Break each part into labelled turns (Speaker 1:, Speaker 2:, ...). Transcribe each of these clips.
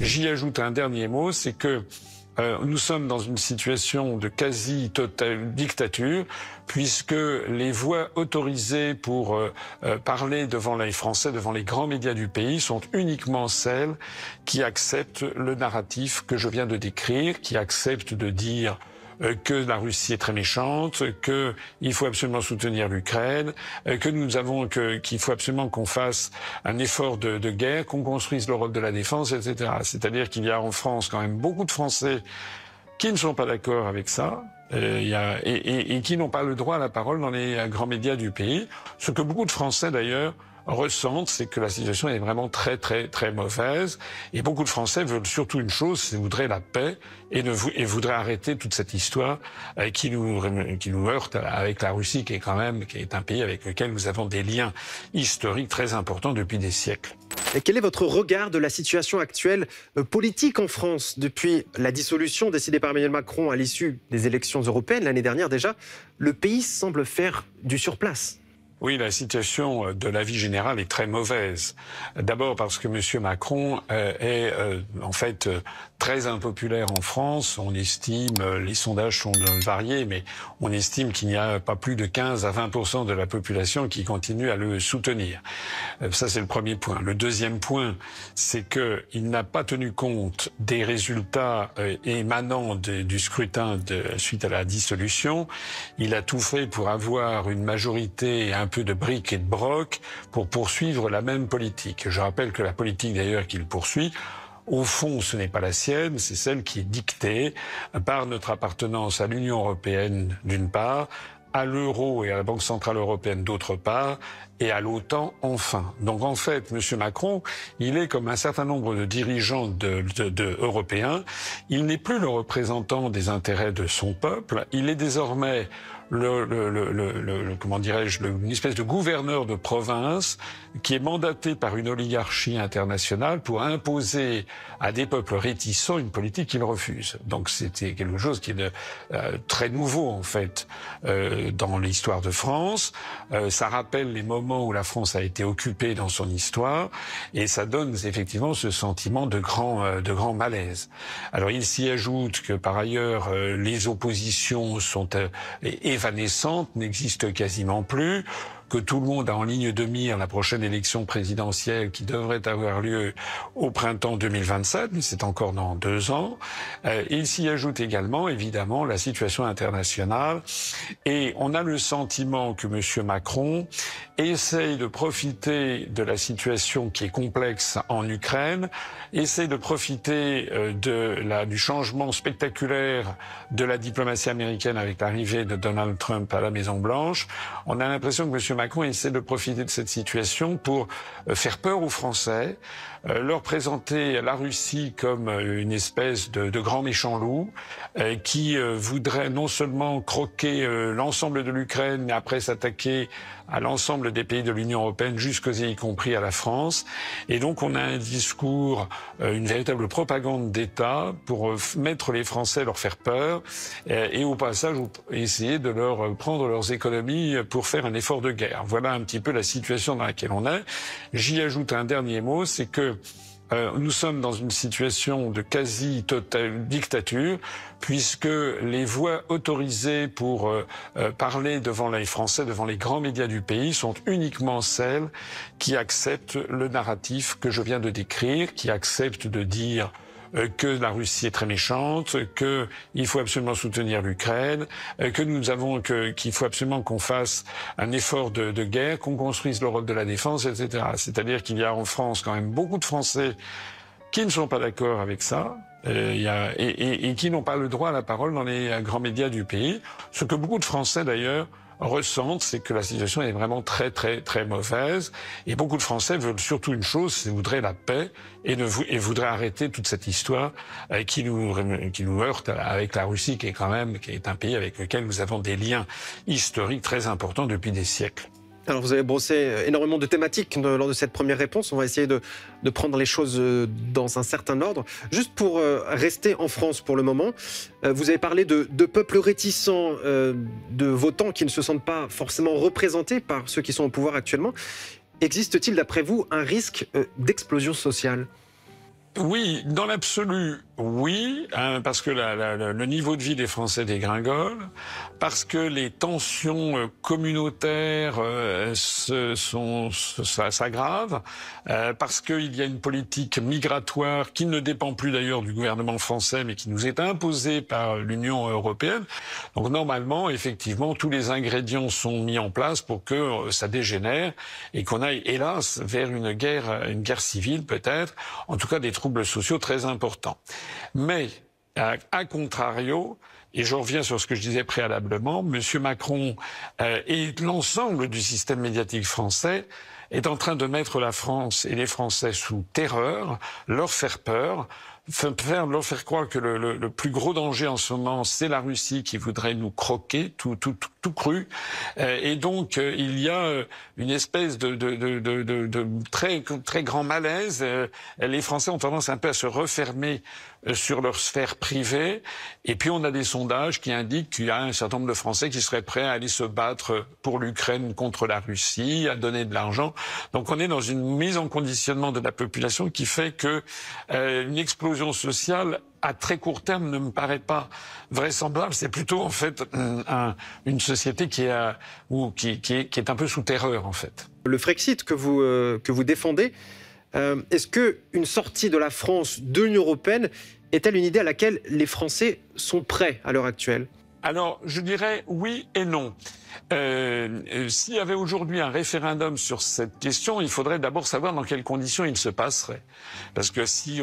Speaker 1: J'y ajoute un dernier mot, c'est que nous sommes dans une situation de quasi-totale dictature, puisque les voix autorisées pour parler devant les Français, devant les grands médias du pays, sont uniquement celles qui acceptent le narratif que je viens de décrire, qui acceptent de dire que la Russie est très méchante, qu'il faut absolument soutenir l'Ukraine, qu'il faut absolument qu'on fasse un effort de guerre, qu'on construise l'Europe de la défense, etc. C'est-à-dire qu'il y a en France quand même beaucoup de Français qui ne sont pas d'accord avec ça. Et qui n'ont pas le droit à la parole dans les grands médias du pays. Ce que beaucoup de Français d'ailleurs ressentent, c'est que la situation est vraiment très très très mauvaise. Et beaucoup de Français veulent surtout une chose, c'est voudraient la paix et voudraient arrêter toute cette histoire qui nous heurte avec la Russie, qui est un pays avec lequel nous avons des liens historiques très importants depuis des siècles.
Speaker 2: Et quel est votre regard de la situation actuelle politique en France depuis la dissolution décidée par Emmanuel Macron à l'issue des élections européennes l'année dernière déjà? Le pays semble faire du surplace.
Speaker 1: Oui, la situation de la vie générale est très mauvaise. D'abord parce que M. Macron est en fait très impopulaire en France. On estime, les sondages sont variés, mais on estime qu'il n'y a pas plus de 15 à 20% de la population qui continue à le soutenir. Ça, c'est le premier point. Le deuxième point, c'est qu'il n'a pas tenu compte des résultats émanant du scrutin suite à la dissolution. Il a tout fait pour avoir une majorité un peu de briques et de broc pour poursuivre la même politique. Je rappelle que la politique d'ailleurs qu'il poursuit, au fond, ce n'est pas la sienne, c'est celle qui est dictée par notre appartenance à l'Union européenne d'une part, à l'euro et à la Banque centrale européenne d'autre part, et à l'OTAN enfin. Donc en fait, M. Macron, il est comme un certain nombre de dirigeants européens, il n'est plus le représentant des intérêts de son peuple, il est désormais comment dirais-je, une espèce de gouverneur de province qui est mandaté par une oligarchie internationale pour imposer à des peuples réticents une politique qu'il refuse. Donc c'était quelque chose qui est très nouveau en fait dans l'histoire de France. Ça rappelle les moments où la France a été occupée dans son histoire et ça donne effectivement ce sentiment de grand malaise. Alors il s'y ajoute que par ailleurs les oppositions sont évanescentes, n'existent quasiment plus, que tout le monde a en ligne de mire la prochaine élection présidentielle qui devrait avoir lieu au printemps 2027, mais c'est encore dans 2 ans. Il s'y ajoute également, évidemment, la situation internationale. Et on a le sentiment que M. Macron essaye de profiter de la situation qui est complexe en Ukraine, essaye de profiter du changement spectaculaire de la diplomatie américaine avec l'arrivée de Donald Trump à la Maison-Blanche. On a l'impression que M. Macron essaie de profiter de cette situation pour faire peur aux Français, leur présenter la Russie comme une espèce de grand méchant loup qui voudrait non seulement croquer l'ensemble de l'Ukraine, mais après s'attaquer à l'ensemble des pays de l'Union européenne, y compris à la France. Et donc on a un discours, une véritable propagande d'État pour mettre les Français, leur faire peur, et au passage essayer de leur prendre leurs économies pour faire un effort de guerre. Voilà un petit peu la situation dans laquelle on est. J'y ajoute un dernier mot, c'est que nous sommes dans une situation de quasi-totale dictature, puisque les voix autorisées pour parler devant les Français, devant les grands médias du pays, sont uniquement celles qui acceptent le narratif que je viens de décrire, qui acceptent de dire que la Russie est très méchante, qu'il faut absolument soutenir l'Ukraine, qu'il faut absolument qu'on fasse un effort de guerre, qu'on construise l'Europe de la défense, etc. C'est-à-dire qu'il y a en France quand même beaucoup de Français qui ne sont pas d'accord avec ça. Et qui n'ont pas le droit à la parole dans les grands médias du pays. Ce que beaucoup de Français d'ailleurs ressentent, c'est que la situation est vraiment très très très mauvaise. Et beaucoup de Français veulent surtout une chose, c'est voudraient la paix et voudraient arrêter toute cette histoire qui nous heurte avec la Russie, qui est un pays avec lequel nous avons des liens historiques très importants depuis des siècles.
Speaker 2: Alors vous avez brossé énormément de thématiques lors de cette première réponse. On va essayer de prendre les choses dans un certain ordre. Juste pour rester en France pour le moment, vous avez parlé de peuples réticents, de votants qui ne se sentent pas forcément représentés par ceux qui sont au pouvoir actuellement. Existe-t-il d'après vous un risque d'explosion sociale ?
Speaker 1: Oui, dans l'absolu, oui, hein, parce que le niveau de vie des Français dégringole, parce que les tensions communautaires s'aggravent, parce qu'il y a une politique migratoire qui ne dépend plus d'ailleurs du gouvernement français, mais qui nous est imposée par l'Union européenne. Donc normalement, effectivement, tous les ingrédients sont mis en place pour que ça dégénère et qu'on aille, hélas, vers une guerre civile peut-être, en tout cas des troubles sociaux très importants. Mais, à contrario, et je reviens sur ce que je disais préalablement, M. Macron et l'ensemble du système médiatique français est en train de mettre la France et les Français sous terreur, leur faire peur, leur faire croire que le plus gros danger en ce moment, c'est la Russie qui voudrait nous croquer tout cru. Et donc, il y a une espèce de très grand malaise. Les Français ont tendance un peu à se refermer sur leur sphère privée. Et puis, on a des sondages qui indiquent qu'il y a un certain nombre de Français qui seraient prêts à aller se battre pour l'Ukraine contre la Russie, à donner de l'argent. Donc, on est dans une mise en conditionnement de la population qui fait que une explosion sociale à très court terme ne me paraît pas vraisemblable. C'est plutôt en fait une société qui est un peu sous terreur en fait.
Speaker 2: Le Frexit que vous défendez, est-ce que une sortie de la France de l'Union européenne est-elle une idée à laquelle les Français sont prêts à l'heure actuelle?
Speaker 1: Alors, je dirais oui et non. S'il y avait aujourd'hui un référendum sur cette question, il faudrait d'abord savoir dans quelles conditions il se passerait. Parce que si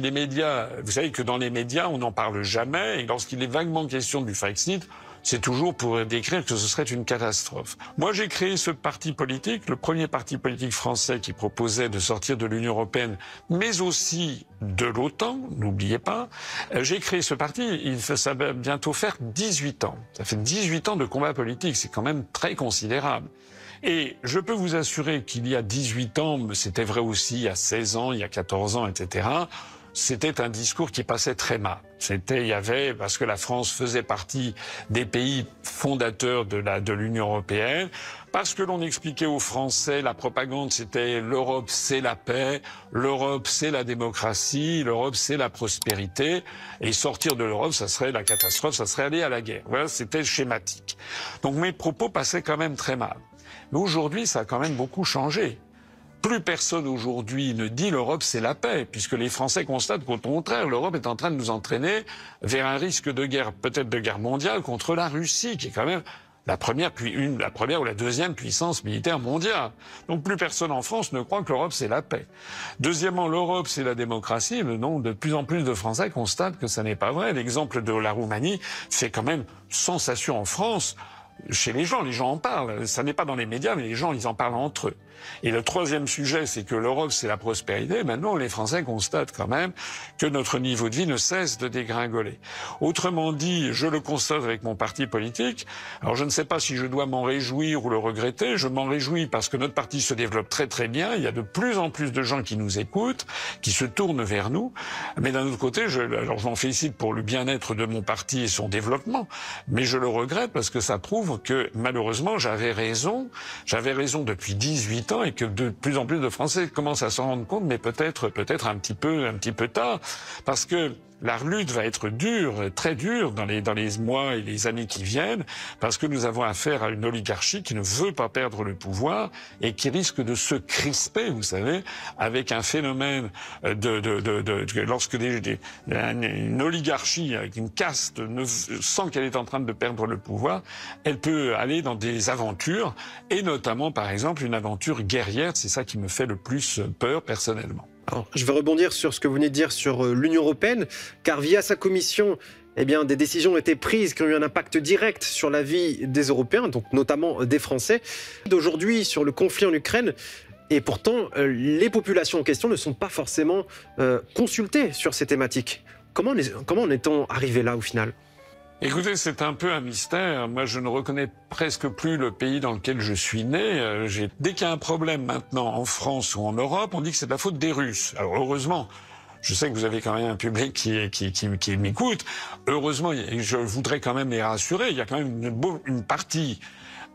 Speaker 1: les médias, vous savez que dans les médias, on n'en parle jamais, et lorsqu'il est vaguement question du Frexit, c'est toujours pour décrire que ce serait une catastrophe. Moi, j'ai créé ce parti politique, le premier parti politique français qui proposait de sortir de l'Union européenne, mais aussi de l'OTAN, n'oubliez pas. J'ai créé ce parti, ça va bientôt faire 18 ans. Ça fait 18 ans de combat politique, c'est quand même très considérable. Et je peux vous assurer qu'il y a 18 ans, mais c'était vrai aussi il y a 16 ans, il y a 14 ans, etc., c'était un discours qui passait très mal. Parce que la France faisait partie des pays fondateurs de l'Union européenne, parce que l'on expliquait aux Français, la propagande c'était l'Europe c'est la paix, l'Europe c'est la démocratie, l'Europe c'est la prospérité, et sortir de l'Europe ça serait la catastrophe, ça serait aller à la guerre. Voilà, c'était schématique. Donc mes propos passaient quand même très mal. Mais aujourd'hui, ça a quand même beaucoup changé. Plus personne aujourd'hui ne dit l'Europe c'est la paix, puisque les Français constatent qu'au contraire, l'Europe est en train de nous entraîner vers un risque de guerre, peut-être de guerre mondiale, contre la Russie, qui est quand même la première ou la deuxième puissance militaire mondiale. Donc plus personne en France ne croit que l'Europe c'est la paix. Deuxièmement, l'Europe c'est la démocratie. De plus en plus de Français constatent que ça n'est pas vrai. L'exemple de la Roumanie fait quand même sensation en France. Chez les gens en parlent. Ça n'est pas dans les médias, mais les gens, ils en parlent entre eux. Et le troisième sujet, c'est que l'Europe, c'est la prospérité. Maintenant, les Français constatent quand même que notre niveau de vie ne cesse de dégringoler. Autrement dit, je le constate avec mon parti politique. Alors, je ne sais pas si je dois m'en réjouir ou le regretter. Je m'en réjouis parce que notre parti se développe très très bien. Il y a de plus en plus de gens qui nous écoutent, qui se tournent vers nous. Mais d'un autre côté, je m'en félicite pour le bien-être de mon parti et son développement. Mais je le regrette parce que ça prouve que, malheureusement, j'avais raison depuis 18 ans et que de plus en plus de Français commencent à s'en rendre compte, mais peut-être un petit peu tard, parce que la lutte va être dure, très dure dans les mois et les années qui viennent, parce que nous avons affaire à une oligarchie qui ne veut pas perdre le pouvoir et qui risque de se crisper, vous savez, avec un phénomène lorsque une oligarchie, avec une caste, sent qu'elle est en train de perdre le pouvoir, elle peut aller dans des aventures, et notamment, par exemple, une aventure guerrière. C'est ça qui me fait le plus peur personnellement.
Speaker 2: Alors, je vais rebondir sur ce que vous venez de dire sur l'Union européenne, car via sa commission, des décisions ont été prises qui ont eu un impact direct sur la vie des Européens, donc notamment des Français. D'aujourd'hui, sur le conflit en Ukraine, et pourtant, les populations en question ne sont pas forcément consultées sur ces thématiques. Comment en est-on arrivé là au final ?
Speaker 1: Écoutez, c'est un peu un mystère. Moi, je ne reconnais presque plus le pays dans lequel je suis né. Dès qu'il y a un problème maintenant en France ou en Europe, on dit que c'est de la faute des Russes. Alors heureusement, je sais que vous avez quand même un public qui m'écoute. Heureusement, je voudrais quand même les rassurer. Il y a quand même une partie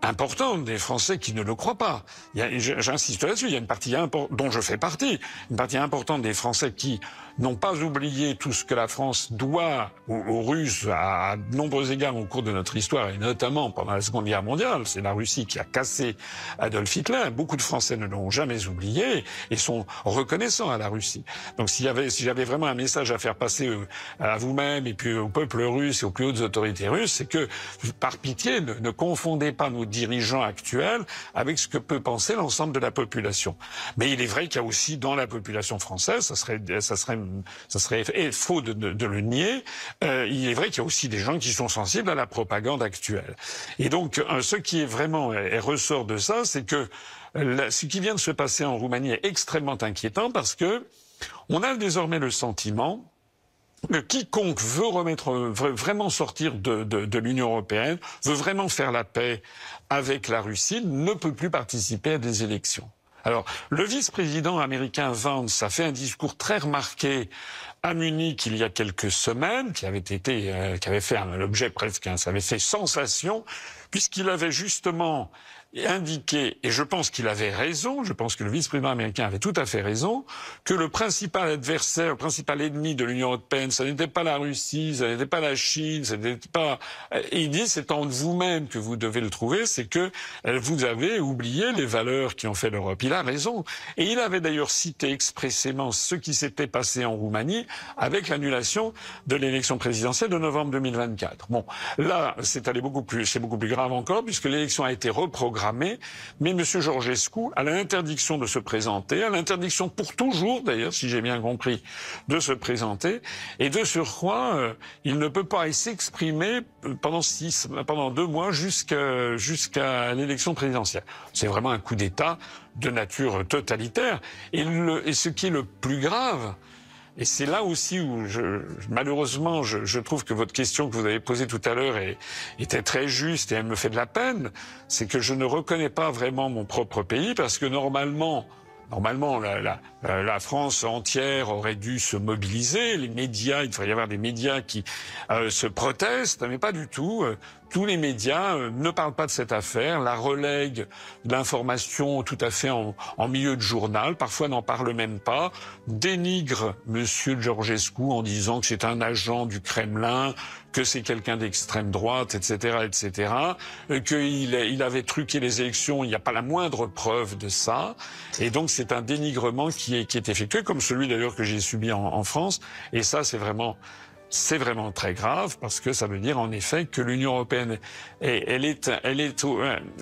Speaker 1: importante des Français qui ne le croient pas. J'insiste là-dessus, il y a une partie dont je fais partie, une partie importante des Français qui n'ont pas oublié tout ce que la France doit aux Russes à de nombreux égards au cours de notre histoire, et notamment pendant la Seconde Guerre mondiale. C'est la Russie qui a cassé Adolf Hitler. Beaucoup de Français ne l'ont jamais oublié et sont reconnaissants à la Russie. Donc si j'avais vraiment un message à faire passer à vous-même et puis au peuple russe et aux plus hautes autorités russes, c'est que, par pitié, ne confondez pas nos dirigeants actuels avec ce que peut penser l'ensemble de la population. Mais il est vrai qu'il y a aussi dans la population française, ça serait faux de le nier, il est vrai qu'il y a aussi des gens qui sont sensibles à la propagande actuelle. Et donc, ce qui est vraiment ressort de ça, c'est que ce qui vient de se passer en Roumanie est extrêmement inquiétant parce que on a désormais le sentiment que quiconque veut vraiment sortir de l'Union européenne, veut vraiment faire la paix avec la Russie, ne peut plus participer à des élections. Alors, le vice-président américain Vance a fait un discours très remarqué à Munich il y a quelques semaines, qui avait fait l'objet presque, ça avait fait sensation, puisqu'il avait justement indiqué, et je pense qu'il avait raison, je pense que le vice-président américain avait tout à fait raison, que le principal adversaire, le principal ennemi de l'Union européenne, ça n'était pas la Russie, ça n'était pas la Chine, ça n'était pas... Il dit, c'est en vous-même que vous devez le trouver, c'est que vous avez oublié les valeurs qui ont fait l'Europe. Il a raison. Et il avait d'ailleurs cité expressément ce qui s'était passé en Roumanie avec l'annulation de l'élection présidentielle de novembre 2024. Bon, là, c'est beaucoup plus grave encore, puisque l'élection a été reprogrammée. Mais M. Georgescu a l'interdiction de se présenter, a l'interdiction pour toujours, d'ailleurs, si j'ai bien compris, de se présenter. Et de surcroît, il ne peut pas s'exprimer pendant 2 mois jusqu'à l'élection présidentielle. C'est vraiment un coup d'État de nature totalitaire. Et ce qui est le plus grave, et c'est là aussi où malheureusement, je trouve que votre question que vous avez posée tout à l'heure était très juste et elle me fait de la peine, c'est que je ne reconnais pas vraiment mon propre pays parce que normalement, la France entière aurait dû se mobiliser, les médias, il devrait y avoir des médias qui se protestent, mais pas du tout. Tous les médias ne parlent pas de cette affaire, la relèguent l'information tout à fait en milieu de journal, parfois n'en parlent même pas, dénigrent M. Georgescu en disant que c'est un agent du Kremlin, que c'est quelqu'un d'extrême droite, etc., etc., qu'il avait truqué les élections, il n'y a pas la moindre preuve de ça, et donc c'est un dénigrement qui est effectué, comme celui d'ailleurs que j'ai subi en France, et ça c'est vraiment très grave parce que ça veut dire en effet que l'Union européenne,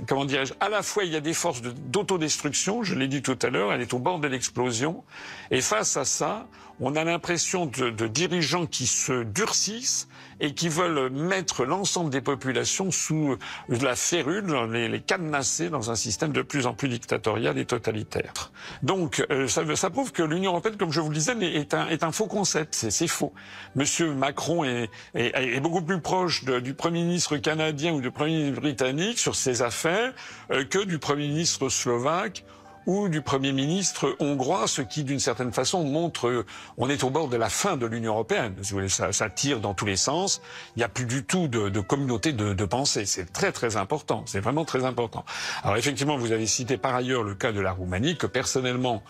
Speaker 1: comment dirais-je, à la fois il y a des forces d'autodestruction, je l'ai dit tout à l'heure, elle est au bord de l'explosion, et face à ça, on a l'impression de dirigeants qui se durcissent et qui veulent mettre l'ensemble des populations sous la férule, les cadenasser dans un système de plus en plus dictatorial et totalitaire. Donc ça prouve que l'Union européenne, comme je vous le disais, est un faux concept, c'est faux. Monsieur Macron est beaucoup plus proche du Premier ministre canadien ou du Premier ministre britannique sur ces affaires que du Premier ministre slovaque ou du Premier ministre hongrois, ce qui, d'une certaine façon, montre on est au bord de la fin de l'Union européenne. Si vous voulez, ça tire dans tous les sens. Il n'y a plus du tout de communauté de pensée. C'est très, très important. C'est vraiment très important. Alors, effectivement, vous avez cité par ailleurs le cas de la Roumanie, que personnellement,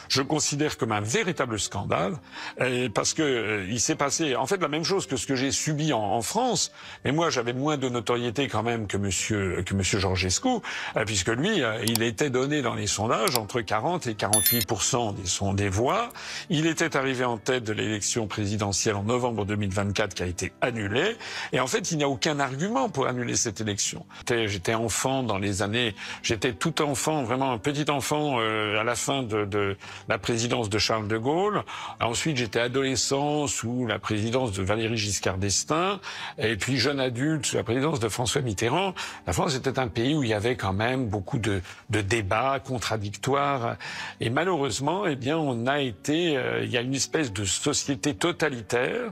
Speaker 1: je considère comme un véritable scandale, parce que il s'est passé, en fait, la même chose que ce que j'ai subi en France. Mais moi, j'avais moins de notoriété quand même que monsieur Georgescu, puisque lui, il était donné dans les sondages entre 40 et 48% des voix. Il était arrivé en tête de l'élection présidentielle en novembre 2024 qui a été annulée. Et en fait, il n'y a aucun argument pour annuler cette élection. J'étais enfant j'étais tout enfant, vraiment un petit enfant à la fin de la présidence de Charles de Gaulle. Ensuite, j'étais adolescent sous la présidence de Valéry Giscard d'Estaing. Et puis jeune adulte sous la présidence de François Mitterrand. La France était un pays où il y avait quand même beaucoup de débats contradictoires. Et malheureusement, eh bien, il y a une espèce de société totalitaire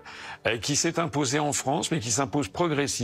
Speaker 1: qui s'est imposée en France, mais qui s'impose progressivement.